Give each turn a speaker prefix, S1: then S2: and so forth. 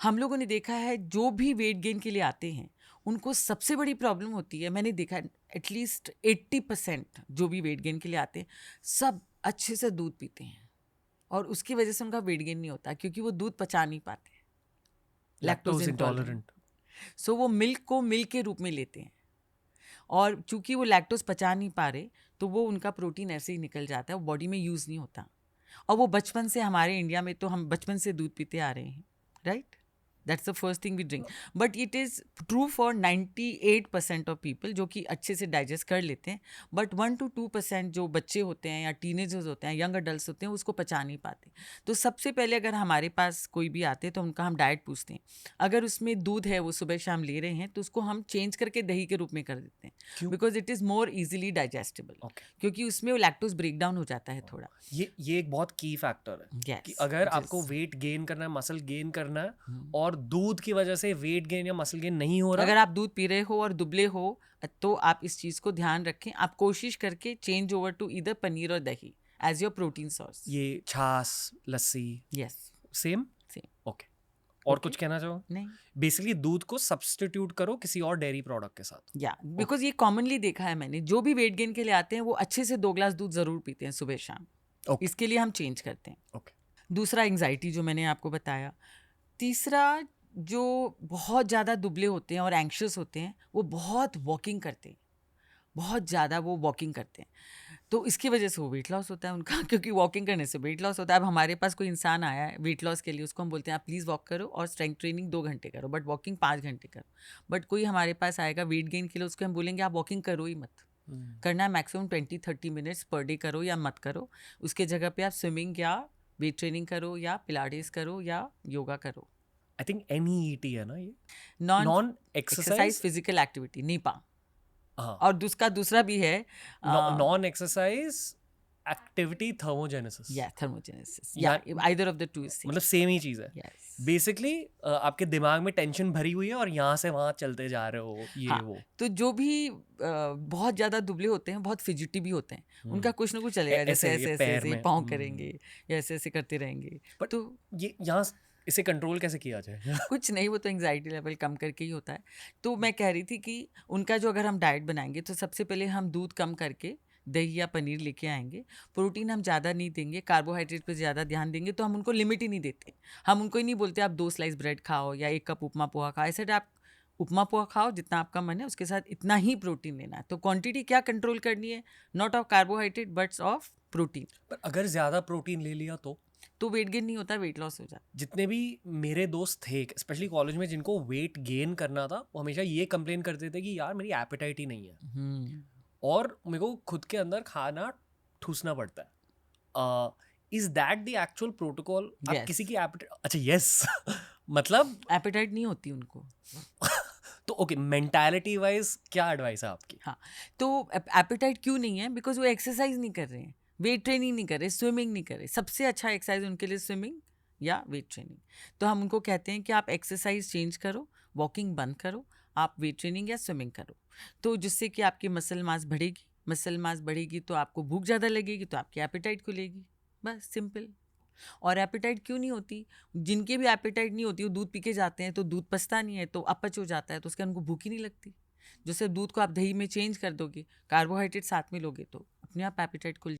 S1: हम लोगों ने देखा है जो भी वेट गेन के लिए आते हैं उनको सबसे बड़ी प्रॉब्लम होती है, मैंने देखा एटलीस्ट 80% जो भी वेट गेन के लिए आते हैं सब अच्छे से दूध पीते हैं और उसकी वजह से उनका वेट गेन नहीं होता क्योंकि वो दूध पचा नहीं पाते, लैक्टोज इंटॉलरेंट। सो वो मिल्क को मिल्क के रूप में लेते हैं और चूंकि वो लैक्टोज पचा नहीं पा रहे तो वो उनका प्रोटीन ऐसे ही निकल जाता है, वो बॉडी में यूज़ नहीं होता। और वो बचपन से, हमारे इंडिया में तो हम बचपन से दूध पीते आ रहे हैं, right? That's the first thing we drink. But it is true for 98% of people जो कि अच्छे से डाइजेस्ट कर लेते हैं। बट 1 to 2% जो बच्चे होते हैं या टीनेजर्स होते हैं, यंग अडल्ट होते हैं, उसको पचा नहीं पाते। तो सबसे पहले अगर हमारे पास कोई भी आते हैं तो उनका हम डाइट पूछते हैं। अगर उसमें दूध है, वो सुबह शाम ले रहे हैं, तो उसको हम चेंज करके दही के रूप में कर देते हैं, because it is more easily digestible, क्योंकि उसमें वो लैक्टोज ब्रेक डाउन हो जाता है थोड़ा।
S2: ये एक बहुत की फैक्टर है
S1: Yes,
S2: कि अगर
S1: it
S2: आपको
S1: is.
S2: वेट गेन करना है, मसल गेन करना है और दूध की वजह से वेट गेन या मसल गेन नहीं हो रहा,
S1: अगर आप दूध पी रहे हो और दुबले हो तो आप इस चीज़ को ध्यान रखें। आप कोशिश करके चेंज ओवर टू इधर पनीर और दही एज योर प्रोटीन सोर्स।
S2: ये छाछ, लस्सी,
S1: यस,
S2: सेम।
S1: सेम।
S2: ओके, और कुछ कहना चाहो?
S1: नहीं,
S2: बेसिकली दूध को सब्स्टिट्यूट करो किसी और डेयरी प्रोडक्ट के साथ।
S1: या बिकॉज ये कॉमनली देखा है मैंने, जो भी वेट गेन के लिए आते हैं वो अच्छे से 2 ग्लास दूध ज़रूर पीते हैं सुबह शाम। इसके लिए हम चेंज करते हैं।
S2: ओके,
S1: दूसरा एंग्जाइटी जो मैंने आपको बताया। तीसरा, जो बहुत ज़्यादा दुबले होते हैं और एंग्शियस होते हैं वो बहुत वॉकिंग करते हैं, बहुत ज़्यादा वो वॉकिंग करते हैं, तो इसकी वजह से वो वेट लॉस होता है उनका क्योंकि वॉकिंग करने से वेट लॉस होता है। अब हमारे पास कोई इंसान आया है वेट लॉस के लिए, उसको हम बोलते हैं आप प्लीज़ वॉक करो और स्ट्रेंथ ट्रेनिंग 2 घंटे करो, बट वॉकिंग 5 घंटे करो। बट कोई हमारे पास आएगा वेट गेन के लिए, उसको हम बोलेंगे आप वॉकिंग करो ही मत, करना है मैक्सिमम 20-30 मिनट्स पर डे करो या मत करो। उसके जगह पे आप स्विमिंग या वेट ट्रेनिंग करो या पिलाटेस करो या योगा करो।
S2: आई थिंक NEET है ना ये,
S1: non
S2: exercise
S1: exercise physical activity, Nipah.
S2: हाँ,
S1: और दूसरा भी है
S2: नॉन एक्सरसाइज एक्टिविटी थर्मोजेनेसिस,
S1: या थर्मोजेनेसिस, या either of the two is
S2: मतलब सेम ही चीज़ है।
S1: यस।
S2: बेसिकली आपके दिमाग में टेंशन भरी हुई है और यहाँ से वहाँ चलते जा रहे हो, ये
S1: हाँ,
S2: वो।
S1: तो जो भी बहुत ज़्यादा दुबले होते हैं, बहुत फिजिटी भी होते हैं, उनका कुछ ना कुछ चलेगा, जैसे
S2: ऐसे, ये
S1: ऐसे
S2: पैर
S1: ऐसे
S2: में,
S1: पाँव करेंगे या ऐसे ऐसे करते रहेंगे।
S2: बट
S1: तो
S2: ये यहाँ इसे कंट्रोल कैसे किया जाए?
S1: कुछ नहीं, वो तो एंग्जाइटी लेवल कम करके ही होता है। तो मैं कह रही थी कि उनका जो अगर हम डाइट बनाएंगे तो सबसे पहले हम दूध कम करके दही या पनीर लेके आएंगे। प्रोटीन हम ज़्यादा नहीं देंगे, कार्बोहाइड्रेट पे ज़्यादा ध्यान देंगे। तो हम उनको लिमिट ही नहीं देते, हम उनको ही नहीं बोलते आप 2 स्लाइस ब्रेड खाओ या 1 कप उपमा पोहा खाओ। ऐसे आप उपमा पोहा खाओ जितना आपका मन है, उसके साथ इतना ही प्रोटीन लेना है। तो क्वांटिटी क्या कंट्रोल करनी है, not of carbohydrate but of protein.
S2: पर अगर ज़्यादा प्रोटीन ले लिया
S1: तो वेट गेन नहीं होता, वेट लॉस हो जाता।
S2: जितने भी मेरे दोस्त थे स्पेशली कॉलेज में जिनको वेट गेन करना था, वो हमेशा ये कंप्लेन करते थे कि यार मेरी एपेटाइट ही नहीं है और मेरे को खुद के अंदर खाना ठूसना पड़ता है। Is that the actual protocol? आप किसी की एपेटाइट, अच्छा यस मतलब
S1: एपेटाइट नहीं होती उनको।
S2: तो ओके, मेंटालिटी वाइज क्या एडवाइस है आपकी?
S1: हाँ, तो एपेटाइट क्यों नहीं है? बिकॉज वो एक्सरसाइज नहीं कर रहे हैं, वेट ट्रेनिंग नहीं कर रहे, स्विमिंग नहीं कर रहे। सबसे अच्छा एक्सरसाइज उनके लिए स्विमिंग या वेट ट्रेनिंग। तो हम उनको कहते हैं कि आप एक्सरसाइज चेंज करो, वॉकिंग बंद करो, आप वेट ट्रेनिंग या स्विमिंग करो। तो जिससे कि आपकी मसल मास बढ़ेगी, मसल मास बढ़ेगी तो आपको भूख ज़्यादा लगेगी, तो आपकी एपेटाइट खुलेगी। बस सिंपल। और एपेटाइट क्यों नहीं होती? जिनके भी एपेटाइट नहीं होती वो दूध पी के जाते हैं, तो दूध पचता नहीं है, तो अपच हो जाता है, तो उसके उनको भूख ही नहीं लगती। जो सिर्फ दूध को आप दही में चेंज कर दोगे, कार्बोहाइड्रेट साथ में लोगे, तो अपने आप एपेटाइट खुल